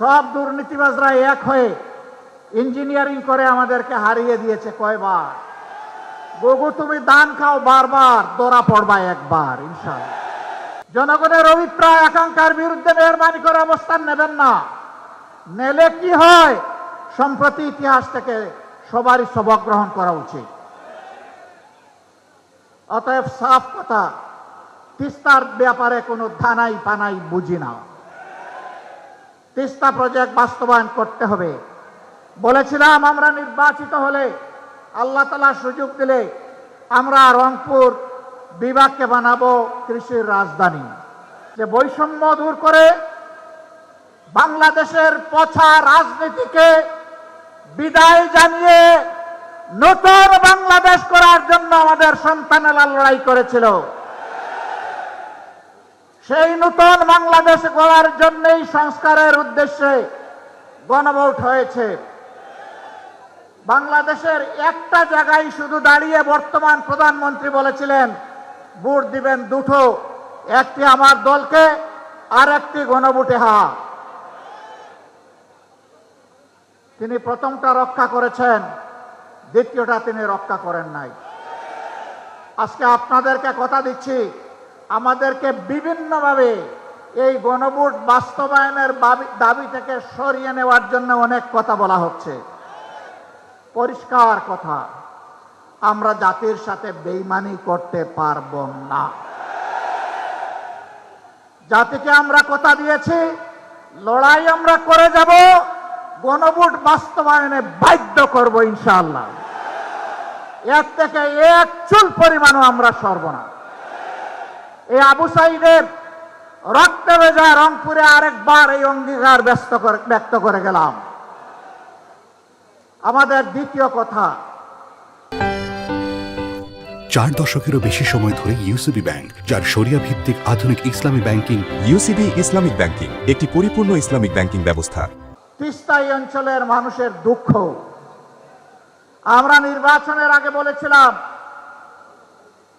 সব দুর্নীতিবাজরা এক হয়ে ইঞ্জিনিয়ারিং করে আমাদেরকে হারিয়ে দিয়েছে কয়বার। গগু তুমি দান খাও বারবার, ধরা পড়বা একবার ইনশাআল্লাহ। জনগণের অভিপ্রায় আকাঙ্ক্ষার বিরুদ্ধে মেহরবানি করে অবস্থান নেবেন না। নেলে কি হয়, সম্প্রতি ইতিহাস থেকে সবারই সবক গ্রহণ করা উচিত। অতএব সাফ কথা, তিস্তার ব্যাপারে কোনো ধানাই পানাই বুঝি না। তিস্তা প্রজেক্ট বাস্তবায়ন করতে হবে। বলেছিলাম আমরা নির্বাচিত হলে, আল্লাহ তাআলা সুযোগ দিলে আমরা রংপুর বিভাগকে বানাবো কৃষির রাজধানী। যে বৈষম্য দূর করে বাংলাদেশের পচা রাজনীতিকে বিদায় জানিয়ে নতুন বাংলাদেশ করার জন্য আমাদের সন্তানেরা লড়াই করেছিল। সেই নতুন বাংলাদেশ গড়ার জন্যই সংস্কারের উদ্দেশ্যে গণভোট হয়েছে। বাংলাদেশের একটা জায়গায় শুধু দাঁড়িয়ে বর্তমান প্রধানমন্ত্রী বলেছিলেন ভোট দিবেন দুটো, একটি আমার দলকে আর একটি গণভোটে হা। তিনি প্রথমটা রক্ষা করেছেন, দ্বিতীয়টা তিনি রক্ষা করেন নাই। আজকে আপনাদেরকে কথা দিচ্ছি, আমাদেরকে বিভিন্নভাবে এই গণভোট বাস্তবায়নের দাবি থেকে সরিয়ে নেওয়ার জন্য অনেক কথা বলা হচ্ছে। পরিষ্কার কথা, আমরা জাতির সাথে বেইমানি করতে পারবো না। জাতিকে আমরা কথা দিয়েছি, লড়াই আমরা করে যাব, গণভোট বাস্তবায়নে বাধ্য করব ইনশাআল্লাহ। এর থেকে এক চুল পরিমাণও আমরা সরব না। এই আবু সাইদের রক্তে ভেজা রংপুরে আরেকবার এই অঙ্গীকার ব্যক্ত করে গেলাম। আমাদের দ্বিতীয় কথা, 4 দশকেরও বেশি সময় ধরে ইউসিবি ব্যাংক, যার শরিয়া ভিত্তিক আধুনিক ইসলামী ব্যাংকিং। ইউসিবি ইসলামিক ব্যাংকিং একটি পরিপূর্ণ ইসলামিক ব্যাংকিং ব্যবস্থা। তিস্তা অঞ্চলের মানুষের দুঃখ, আমরা নির্বাচনের আগে বলেছিলাম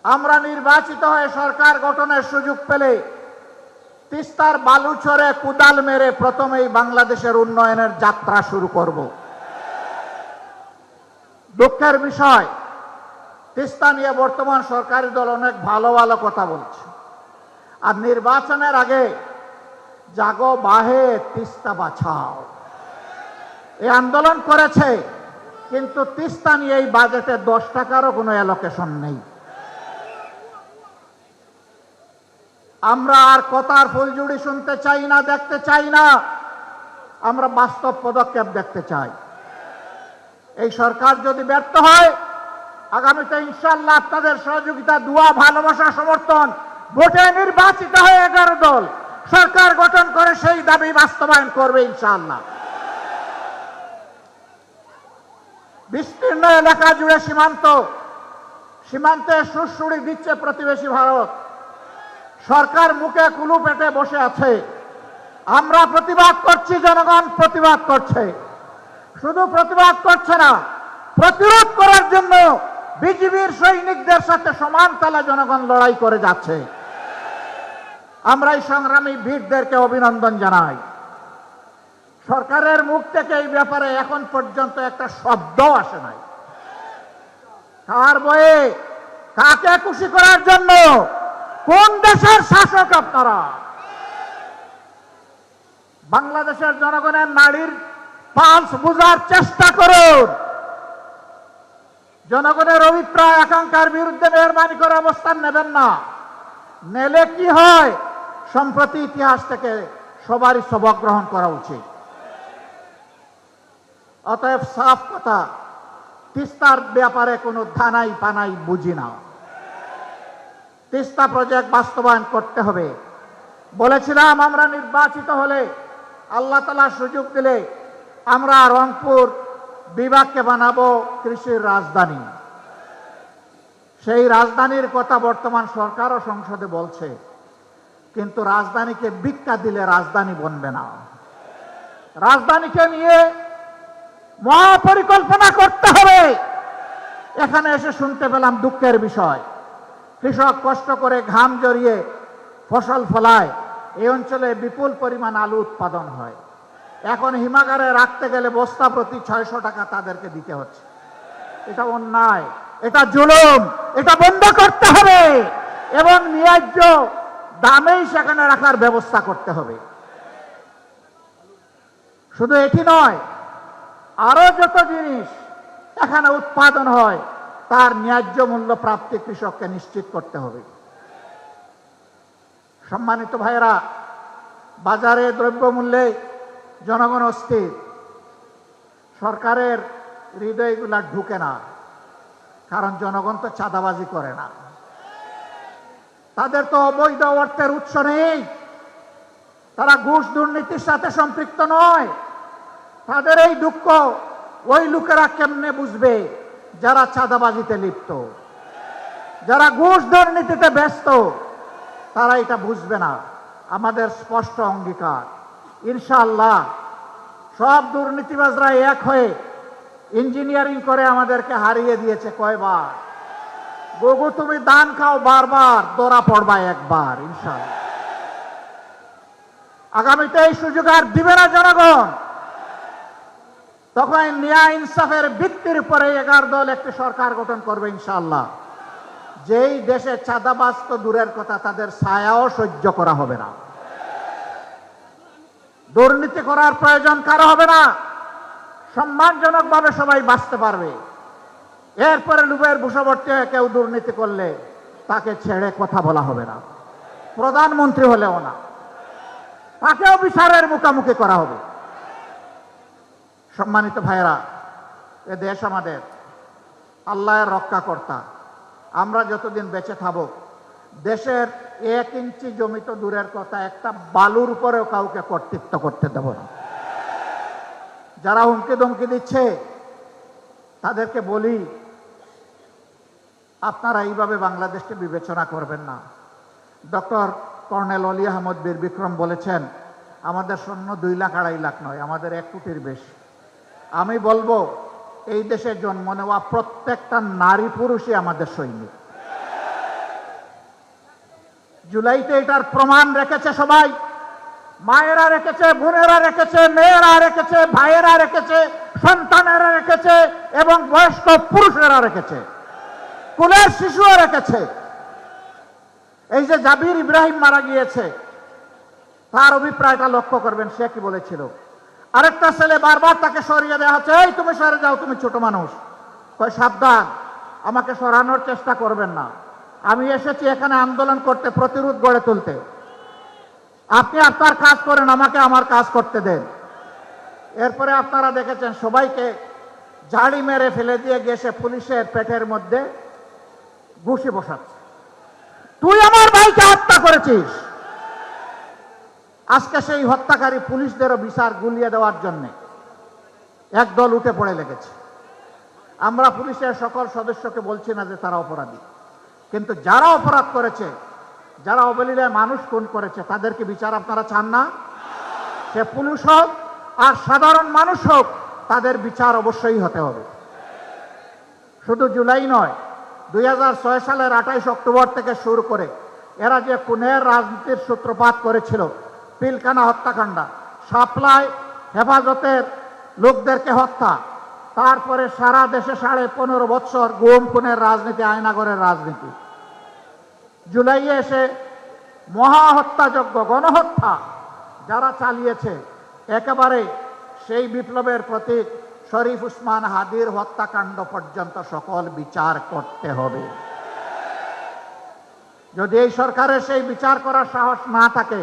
আমরা নির্বাচিত হয়ে সরকার গঠনের সুযোগ পেলে তিস্তার বালুচরে কুদাল মেরে প্রথমেই বাংলাদেশের উন্নয়নের যাত্রা শুরু করব। দুঃখের বিষয়, তিস্তা নিয়ে বর্তমান সরকারি দল অনেক ভালো ভালো কথা বলছে, আর নির্বাচনের আগে জাগো বাহে তিস্তা বাঁচাও এই আন্দোলন করেছে, কিন্তু তিস্তা নিয়ে এই বাজেটে 10 টাকারও কোনো অ্যালোকেশন নেই। আমরা আর কথার ফুলঝুড়ি শুনতে চাই না, দেখতে চাই না, আমরা বাস্তব পদক্ষেপ দেখতে চাই। এই সরকার যদি ব্যর্থ হয়, আগামীতে ইনশাআল্লাহ আপনাদের সহযোগিতা, দোয়া, ভালোবাসা, সমর্থন, ভোটে নির্বাচিত হয়ে 11 দল সরকার গঠন করে সেই দাবি বাস্তবায়ন করবে ইনশাআল্লাহ। বিস্তীর্ণ এলাকা জুড়ে সীমান্তে সুড়সুড়ি দিচ্ছে প্রতিবেশী ভারত। সরকার মুখে কুলু পেটে বসে আছে। আমরা প্রতিবাদ করছি, জনগণ প্রতিবাদ করছে। শুধু প্রতিবাদ করছে না, প্রতিরোধ করার জন্য বিজিবির সৈনিকদের সাথে সমান তালে জনগণ লড়াই করে যাচ্ছে। আমরা এই সংগ্রামী বীরদেরকে অভিনন্দন জানাই। সরকারের মুখ থেকে এই ব্যাপারে এখন পর্যন্ত একটা শব্দ আসে নাই। কার বয়ে কাকে খুশি করার জন্য? কোন দেশের শাসক আপনারা? বাংলাদেশের জনগণের নাড়ির পালস বোঝার চেষ্টা করুন। জনগণের অভিপ্রায় আকাঙ্ক্ষার বিরুদ্ধে মেহরবানি করে অবস্থান নেবেন না। নেলে কি হয়, সম্প্রতি ইতিহাস থেকে সবারই সবক গ্রহণ করা উচিত। অতএব সাফ কথা, তিস্তার ব্যাপারে কোনো ধানাই পানাই বুঝি না। তিস্তা প্রজেক্ট বাস্তবায়ন করতে হবে। বলেছিলাম আমরা নির্বাচিত হলে, আল্লাহ তাআলা সুযোগ দিলে আমরা রংপুর বিভাগকে বানাবো কৃষির রাজধানী। সেই রাজধানীর কথা বর্তমান সরকার ও সংসদে বলছে, কিন্তু রাজধানীকে ভিক্ষা দিলে রাজধানী বনবে না। রাজধানীকে নিয়ে মহাপরিকল্পনা করতে হবে। এখানে এসে শুনতে পেলাম দুঃখের বিষয়, কৃষক কষ্ট করে ঘাম জড়িয়ে ফসল ফলায়, এই অঞ্চলে বিপুল পরিমাণ আলু উৎপাদন হয়। এখন হিমাগারে রাখতে গেলে বস্তা প্রতি 600 টাকা তাদেরকে দিতে হচ্ছে। এটা অন্যায়, এটা জুলুম, এটা বন্ধ করতে হবে এবং ন্যায্য দামেই সেখানে রাখার ব্যবস্থা করতে হবে। শুধু এটি নয়, আরো যত জিনিস এখানে উৎপাদন হয় তার ন্যায্য মূল্য প্রাপ্তি কৃষককে নিশ্চিত করতে হবে। সম্মানিত ভাইয়েরা, বাজারে দ্রব্যমূল্যে জনগণ অস্থির। সরকারের হৃদয়গুলা ঢুকে না, কারণ জনগণ তো চাঁদাবাজি করে না, তাদের তো অবৈধ অর্থের উৎস নেই, তারা ঘুষ দুর্নীতির সাথে সম্পৃক্ত নয়। তাদের এই দুঃখ ওই লোকেরা কেমনে বুঝবে যারা চাঁদাবাজিতে লিপ্ত, যারা ঘুষ দুর্নীতিতে ব্যস্ত, তারা এটা বুঝবে না। আমাদের স্পষ্ট অঙ্গীকার, ইনশাআল্লাহ সব দুর্নীতিবাজরা এক হয়ে ইঞ্জিনিয়ারিং করে আমাদেরকে হারিয়ে দিয়েছে কয়বার। গগু তুমি দান খাও বারবার, দৌড়া পড়বা একবার, ইনশাআল্লাহ। আগামীতে এই সুযোগ আর দিবে না জনগণ। তখন ন্যায় ইনসাফের ভিত্তির উপরে 11 দল একটি সরকার গঠন করবে ইনশাআল্লাহ। যেই দেশে চাঁদাবাজ তো দূরের কথা, তাদের ছায়াও সহ্য করা হবে না। দুর্নীতি করার প্রয়োজন কারো হবে না, সম্মানজনক ভাবে সবাই বাঁচতে পারবে। এরপরে লুবের বশবর্তী হয়ে কেউ দুর্নীতি করলে তাকে ছেড়ে কথা বলা হবে না, প্রধানমন্ত্রী হলেও না, তাকেও বিচারের মুখোমুখি করা হবে। সম্মানিত ভাইয়েরা, এ দেশ আমাদের, আল্লাহর রক্ষাকর্তা। আমরা যতদিন বেঁচে থাকব, দেশের 1 ইঞ্চি জমি তো দূরের কথা, একটা বালুর উপরেও কাউকে কর্তৃত্ব করতে দেব না। যারা হুমকি ধমকি দিচ্ছে তাদেরকে বলি, আপনারা এইভাবে বাংলাদেশকে বিবেচনা করবেন না। ডক্টর কর্নেল অলি আহমদ বীর বিক্রম বলেছেন, আমাদের সৈন্য 2 লাখ 2.5 লাখ নয়, আমাদের 1 কোটির বেশি। আমি বলবো, এই দেশে জন্ম নেওয়া প্রত্যেকটা নারী পুরুষই আমাদের সৈনিক। জুলাইতে এটার প্রমাণ রেখেছে সবাই, মায়েরা রেখেছে, বোনেরা রেখেছে, মেয়েরা রেখেছে, ভাইয়েরা রেখেছে, সন্তানেরা রেখেছে এবং বয়স্ক পুরুষেরা রেখেছে, কোলের শিশুও রেখেছে। এই যে জাবির ইব্রাহিম মারা গিয়েছে, তার অভিপ্রায়টা লক্ষ্য করবেন, সে কি বলেছিল। আরেকটা ছেলে বারবার তাকে সরিয়ে দেওয়া হচ্ছে, এই তুমি সরে যাও, তুমি ছোট মানুষ। কয় সাবধান, আমাকে সরানোর চেষ্টা করবেন না, আমি এসেছি এখানে আন্দোলন করতে, প্রতিরোধ গড়ে তুলতে। আপনি আপনার কাজ করেন, আমাকে আমার কাজ করতে দেন। এরপরে আপনারা দেখেছেন সবাইকে ঝাড়ি মেরে ফেলে দিয়ে গেছে পুলিশের পেটের মধ্যে ঘুষি বসাচ্ছে। তুই আমার ভাইকে হত্যা করেছিস। আজকে সেই হত্যাকারী পুলিশদেরও বিচার গুলিয়ে দেওয়ার জন্য একদল উঠে পড়ে লেগেছে। আমরা পুলিশের সকল সদস্যকে বলছি না যে তারা অপরাধী, কিন্তু যারা অপরাধ করেছে, যারা অবলীলায় মানুষ খুন করেছে, তাদেরকে বিচার আপনারা চান না? সে পুলিশ হোক আর সাধারণ মানুষ হোক, তাদের বিচার অবশ্যই হতে হবে। শুধু জুলাই নয়, 2006 সালের 28 অক্টোবর থেকে শুরু করে এরা যে খুনের রাজনীতির সূত্রপাত করেছিল, পিলখানা হত্যাকাণ্ড, সাপ্লাই হেফাজতের লোকদেরকে হত্যা, তারপরে সারা দেশে 15.5 বছর গুম খুনের রাজনীতি, আয়নাগরের রাজনীতি, জুলাইয়ে এসে মহাহত্যাযজ্ঞ, গণহত্যা যারা চালিয়েছে, একেবারে সেই বিপ্লবের প্রতীক শরীফ উসমান হাদির হত্যাকাণ্ড পর্যন্ত সকল বিচার করতে হবে। যদি এই সরকারের সেই বিচার করার সাহস না থাকে,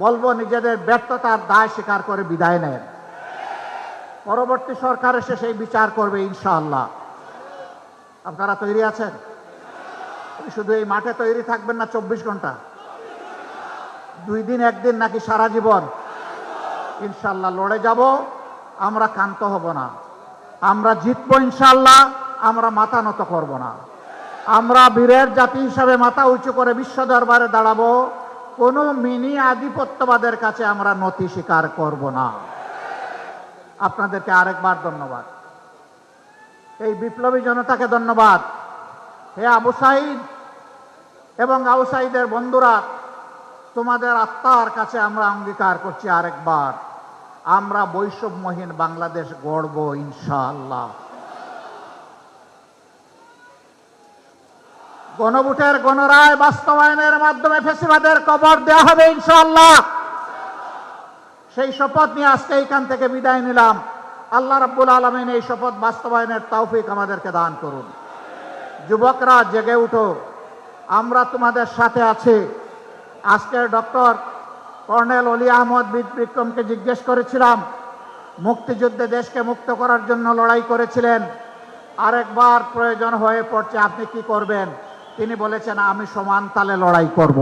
বলবো নিজেদের ব্যর্থতার দায় স্বীকার করে বিদায় নেন। পরবর্তী সরকার এসে সেই বিচার করবে ইনশাআল্লাহ। আপনারা তৈরি আছেন? শুধু এই মাঠে তৈরি থাকবেন না 24 ঘন্টা, 2 দিন 1 দিন নাকি সারা জীবন? ইনশাআল্লাহ লড়ে যাব, আমরা ক্ষান্ত হব না, আমরা জিতবো ইনশাআল্লাহ, আমরা মাথা নত করব না। আমরা বীরের জাতি হিসাবে মাথা উঁচু করে বিশ্ব দরবারে দাঁড়াবো, কোনো মিনি আধিপত্যবাদের কাছে আমরা নতি স্বীকার করব না। আপনাদেরকে আরেকবার ধন্যবাদ, এই বিপ্লবী জনতাকে ধন্যবাদ। হে আবু সাঈদ এবং আবু সাঈদের বন্ধুরা, তোমাদের আত্মার কাছে আমরা অঙ্গীকার করছি আরেকবার, আমরা বৈষম্যহীন বাংলাদেশ গড়ব ইনশাআল্লাহ। গণভোটের গণরায় বাস্তবায়নের মাধ্যমে ফ্যাসিবাদের কবর দেওয়া হবে ইনশাআল্লাহ। সেই শপথ নিয়ে আজকে এইখান থেকে বিদায় নিলাম। আল্লাহ রাব্বুল আলামিন এই শপথ বাস্তবায়নের তৌফিক আমাদেরকে দান করুন। যুবকরা জেগে উঠো, আমরা তোমাদের সাথে আছি। আজকে ডক্টর কর্নেল অলি আহমদ বিক্রমকে জিজ্ঞেস করেছিলাম, মুক্তিযুদ্ধে দেশকে মুক্ত করার জন্য লড়াই করেছিলেন, আরেকবার প্রয়োজন হয়ে পড়ছে, আপনি কি করবেন? তিনি বলেছেন, আমি সমান তালে লড়াই করব।